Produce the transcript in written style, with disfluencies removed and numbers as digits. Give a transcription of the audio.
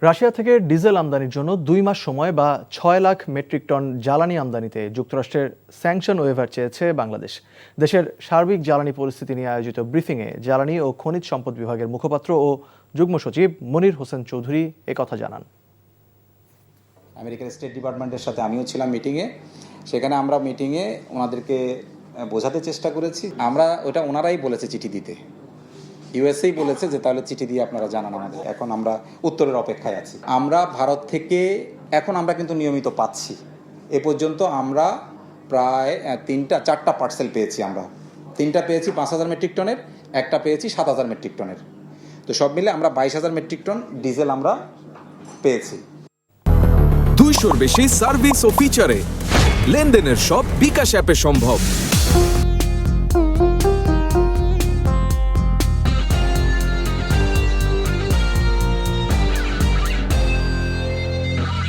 Russia থেকে diesel আমদানির জন্য ২ মাস সময় বা ৬ লাখ মেট্রিক টন জ্বালানি আমদানিতে যুক্তরাষ্ট্রের স্যাংশন ওয়েভার চেয়েছে বাংলাদেশ। দেশের সার্বিক জ্বালানি পরিস্থিতি নিয়ে আয়োজিত ব্রিফিংয়ে জ্বালানি ও খনিজ সম্পদ বিভাগের মুখপাত্র ও যুগ্ম সচিব মনির হোসেন চৌধুরী একথা জানান। আমেরিকার স্টেট ডিপার্টমেন্টের সাথে আমিও ছিলাম মিটিংয়ে। সেখানে আমরা মিটিংয়ে ওনাদেরকে বোঝাতে চেষ্টা করেছি। ওটা ওনারাই বলেছে চিঠি দিতে, ইউএসএই বলেছে যে তাহলে চিঠি দিয়ে আপনারা জানান আমাদের। এখন আমরা উত্তরের অপেক্ষায় আছি। আমরা ভারত থেকে এখন আমরা কিন্তু নিয়মিত পাচ্ছি। এ পর্যন্ত আমরা প্রায় 4টা পার্সেল পেয়েছি। আমরা 3টা পেয়েছি 5,000 মেট্রিক টনের, একটা পেয়েছি 7,000 মেট্রিক টনের। তো সব মিলে আমরা 22,000 মেট্রিক টন ডিজেল আমরা পেয়েছি। 200-র বেশি সার্ভিস ও ফিচারে লেনদেনের সব বিকাশ অ্যাপে সম্ভব।